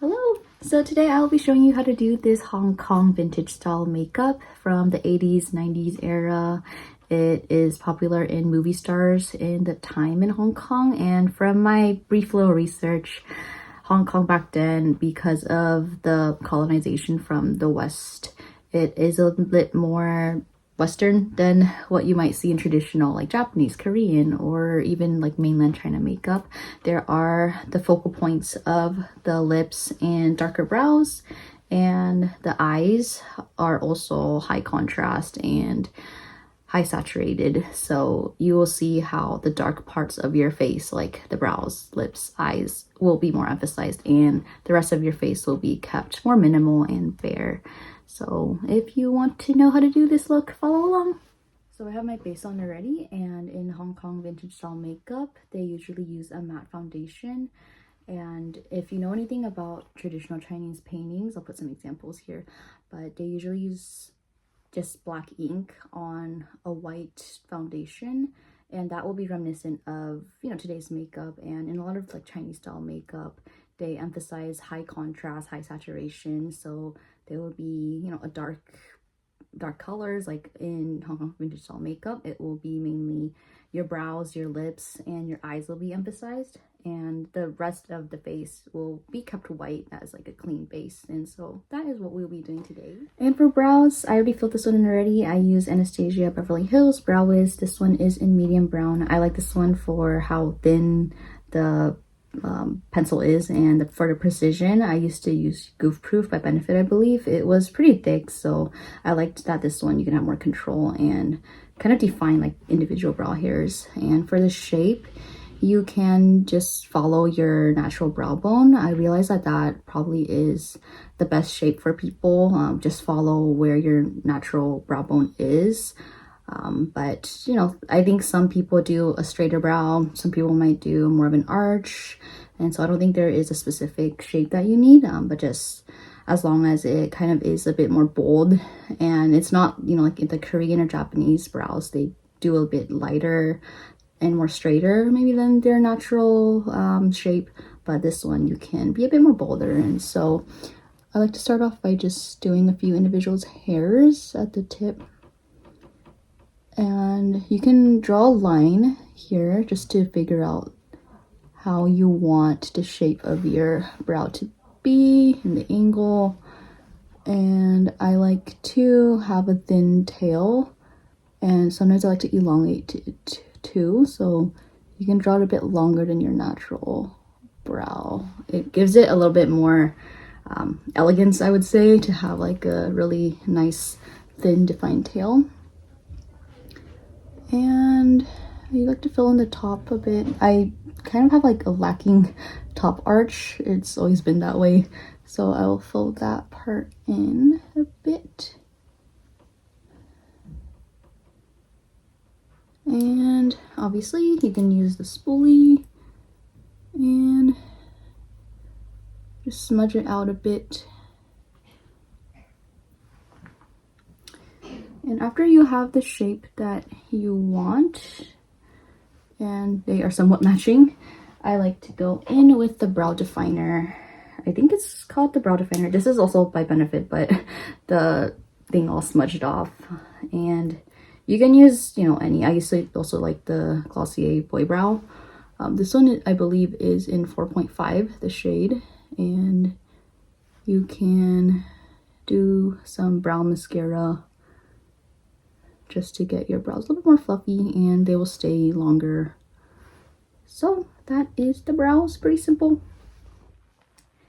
Hello! So today I'll be showing you how to do this Hong Kong vintage style makeup from the 80s, 90s era. It is popular in movie stars in the time in Hong Kong, and from my brief little research, Hong Kong back then, because of the colonization from the West, it is a little bit more Western than what you might see in traditional like Japanese, Korean, or even like mainland China makeup. There are the focal points of the lips and darker brows, and the eyes are also high contrast and high saturated, so you will see how the dark parts of your face, like the brows, lips, eyes, will be more emphasized, and the rest of your face will be kept more minimal and bare. So if you want to know how to do this look, follow along. So I have my base on already, and in Hong Kong vintage style makeup, they usually use a matte foundation. And if you know anything about traditional Chinese paintings, I'll put some examples here, but they usually use just black ink on a white foundation, and that will be reminiscent of, you know, today's makeup. And in a lot of like Chinese style makeup, they emphasize high contrast, high saturation, so there will be, you know, a dark colors. Like in Hong Kong vintage style makeup, it will be mainly your brows, your lips, and your eyes will be emphasized, and the rest of the face will be kept white as like a clean base. And so that is what we'll be doing today. And for brows, I already filled this one in already. I use Anastasia Beverly Hills Brow Wiz. This one is in medium brown. I like this one for how thin the pencil is, and for the precision. I used to use Goof Proof by Benefit, I believe. It was pretty thick, so I liked that this one you can have more control and kind of define like individual brow hairs. And for the shape, you can just follow your natural brow bone. I realize that that probably is the best shape for people. Just follow where your natural brow bone is. But you know, I think some people do a straighter brow, some people might do more of an arch, and so I don't think there is a specific shape that you need, but just as long as it kind of is a bit more bold, and it's not, you know, like in the Korean or Japanese brows, they do a bit lighter and more straighter maybe than their natural shape, but this one you can be a bit more bolder. And so I like to start off by just doing a few individuals' hairs at the tip. And you can draw a line here just to figure out how you want the shape of your brow to be and the angle. And I like to have a thin tail, and sometimes I like to elongate it too, so you can draw it a bit longer than your natural brow. It gives it a little bit more elegance, I would say, to have like a really nice thin defined tail. And I like to fill in the top a bit. I kind of have like a lacking top arch. It's always been that way. So I will fill that part in a bit. And obviously you can use the spoolie and just smudge it out a bit. And after you have the shape that you want, and they are somewhat matching, I like to go in with the brow definer. I think it's called the brow definer. This is also by Benefit, but the thing all smudged off. And you can use, you know, any. I used to also like the Glossier Boy Brow. This one I believe is in 4.5, the shade, and you can do some brow mascara just to get your brows a little bit more fluffy, and they will stay longer. So that is the brows, pretty simple.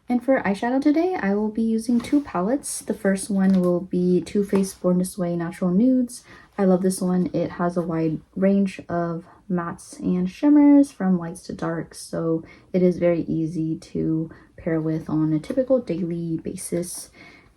And for eyeshadow today, I will be using two palettes. The first one will be Too Faced Born This Way Natural Nudes. I love this one. It has a wide range of mattes and shimmers from lights to darks, so it is very easy to pair with on a typical daily basis.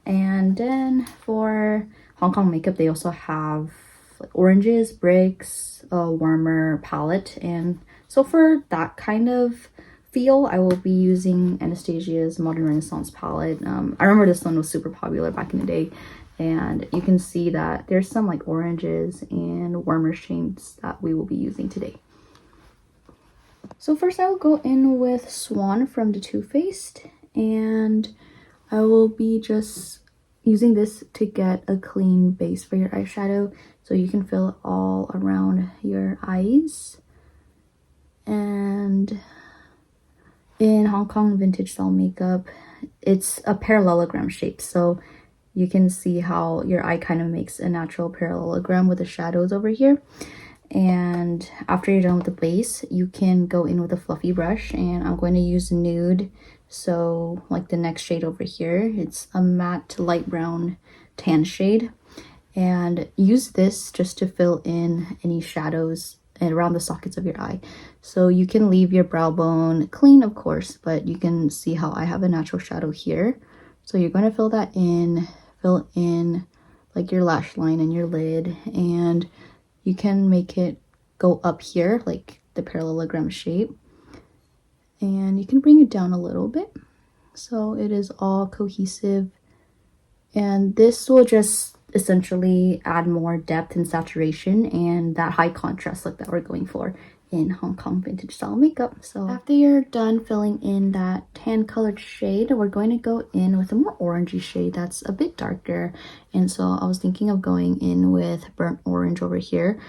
And then for Hong Kong makeup, they also have like oranges, bricks, a warmer palette. And so for that kind of feel, I will be using Anastasia's Modern Renaissance palette. I remember this one was super popular back in the day, and you can see that there's some like oranges and warmer shades that we will be using today. So first I will go in with Swan from the Too Faced, and I will be just using this to get a clean base for your eyeshadow so you can fill it all around your eyes. And in Hong Kong vintage style makeup, it's a parallelogram shape, so you can see how your eye kind of makes a natural parallelogram with the shadows over here. And after you're done with the base, you can go in with a fluffy brush, and I'm going to use Nude. So like the next shade over here, it's a matte light brown tan shade, and use this just to fill in any shadows around the sockets of your eye. So you can leave your brow bone clean, of course, but you can see how I have a natural shadow here. So you're going to fill that in, fill in like your lash line and your lid, and you can make it go up here like the parallelogram shape, and you can bring it down a little bit so it is all cohesive. And this will just essentially add more depth and saturation and that high contrast look that we're going for in Hong Kong vintage style makeup. So after you're done filling in that tan colored shade, we're going to go in with a more orangey shade that's a bit darker. And so I was thinking of going in with burnt orange over here,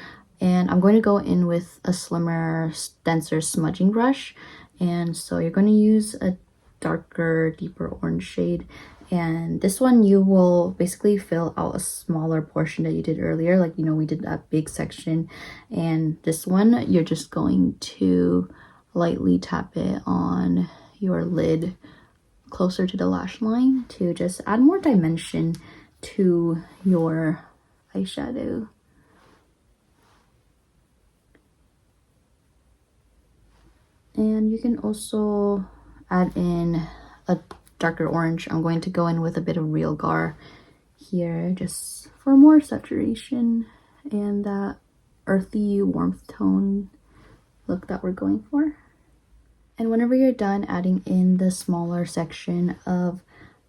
and I'm going to go in with a slimmer, denser smudging brush. And so you're going to use a darker, deeper orange shade, and this one you will basically fill out a smaller portion that you did earlier, like, you know, we did that big section. And this one you're just going to lightly tap it on your lid closer to the lash line to just add more dimension to your eyeshadow. And you can also add in a darker orange. I'm going to go in with a bit of Real Gar here just for more saturation and that earthy warmth tone look that we're going for. And whenever you're done adding in the smaller section of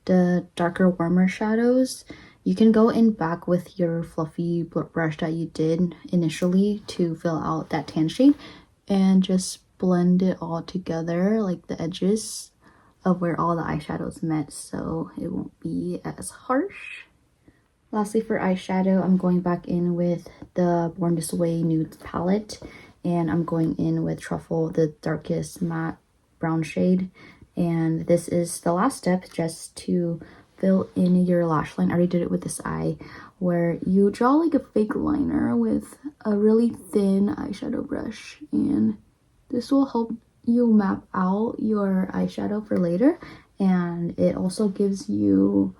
the darker, warmer shadows, you can go in back with your fluffy brush that you did initially to fill out that tan shade and just blend it all together, like the edges of where all the eyeshadows met, so it won't be as harsh. Lastly, for eyeshadow, I'm going back in with the Born This Way Nudes palette, and I'm going in with Truffle, the darkest matte brown shade. And this is the last step, just to fill in your lash line. I already did it with this eye, where you draw like a fake liner with a really thin eyeshadow brush, and this will help you map out your eyeshadow for later, and it also gives you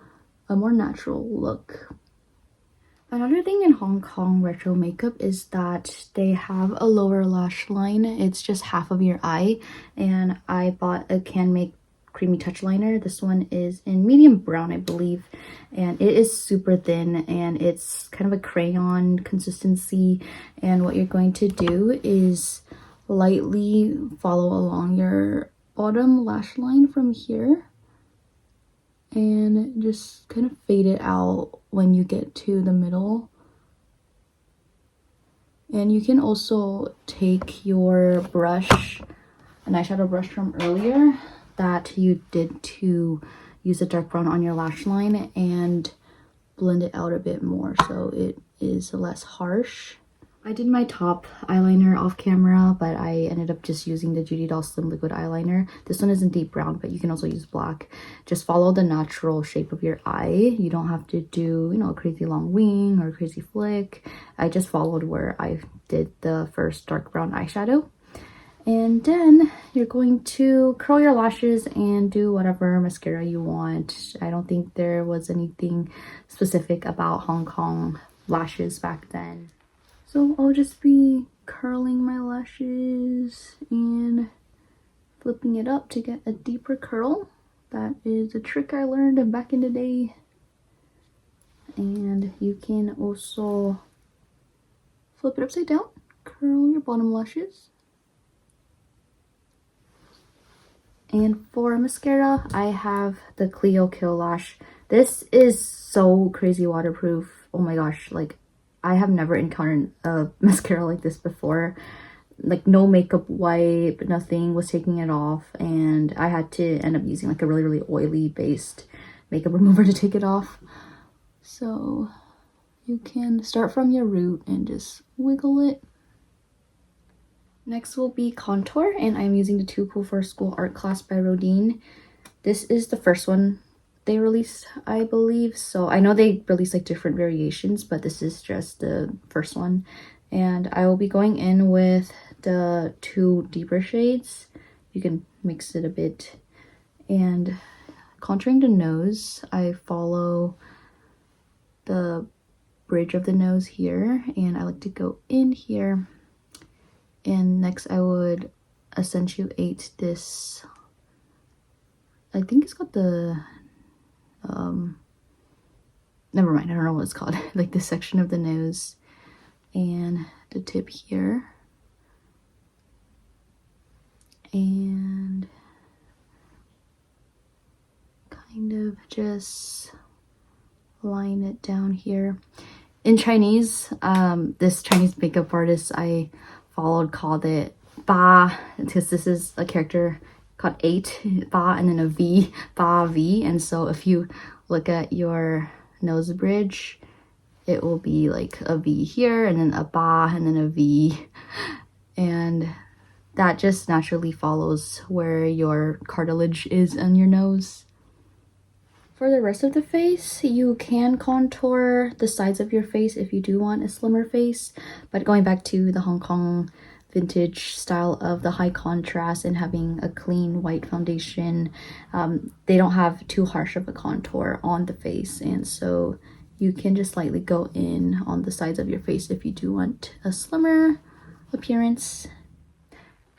a more natural look. Another thing in Hong Kong retro makeup is that they have a lower lash line. It's just half of your eye, and I bought a CANMAKE creamy touch liner. This one is in medium brown, I believe, and it is super thin and it's kind of a crayon consistency. And what you're going to do is lightly follow along your bottom lash line from here and just kind of fade it out when you get to the middle. And you can also take your brush, an eyeshadow brush from earlier that you did to use a dark brown on your lash line, and blend it out a bit more so it is less harsh. I did my top eyeliner off camera, but I ended up just using the JUDYDOLL Slim Liquid Eyeliner. This one is in deep brown, but you can also use black. Just follow the natural shape of your eye. You don't have to do, you know, a crazy long wing or a crazy flick. I just followed where I did the first dark brown eyeshadow. And then you're going to curl your lashes and do whatever mascara you want. I don't think there was anything specific about Hong Kong lashes back then. So I'll just be curling my lashes and flipping it up to get a deeper curl. That is a trick I learned back in the day. And you can also flip it upside down, curl your bottom lashes. And for mascara, I have the CLIO Kill Lash. This is so crazy waterproof. Oh my gosh, like I have never encountered a mascara like this before. like no makeup wipe, nothing was taking it off, and I had to end up using like a really oily based makeup remover to take it off. So you can start from your root and just wiggle it. Next will be contour, and I'm using the Too Cool for School art class by Rodin. This is the first one they released, I believe. So I know they released like different variations, but this is just the first one. And I will be going in with the 2 deeper shades. You can mix it a bit. And contouring the nose, I follow the bridge of the nose here, and I like to go in here. And next I would accentuate this, I think it's got the never mind, I don't know what it's called, like this section of the nose and the tip here, and kind of just line it down here. In Chinese, this Chinese makeup artist I followed called it Ba, because this is a character called 8, Ba, and then a V, Ba V. And so if you look at your nose bridge, it will be like a V here, and then a Ba, and then a V. And that just naturally follows where your cartilage is on your nose. For the rest of the face, you can contour the sides of your face if you do want a slimmer face. But going back to the Hong Kong vintage style of the high contrast and having a clean white foundation, they don't have too harsh of a contour on the face. And so you can just slightly go in on the sides of your face if you do want a slimmer appearance.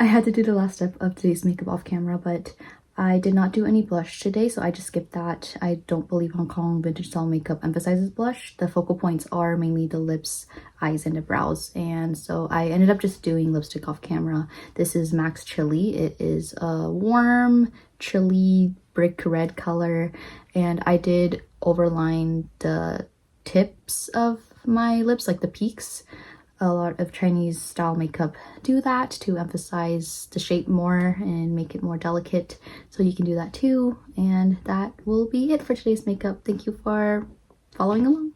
I had to do the last step of today's makeup off camera, but I did not do any blush today, so I just skipped that. I don't believe Hong Kong vintage style makeup emphasizes blush. The focal points are mainly the lips, eyes, and the brows, and so I ended up just doing lipstick off camera. This is MAC's Chili. It is a warm chili brick red color, and I did overline the tips of my lips, like the peaks. A lot of Chinese style makeup do that to emphasize the shape more and make it more delicate, so you can do that too. And that will be it for today's makeup. Thank you for following along.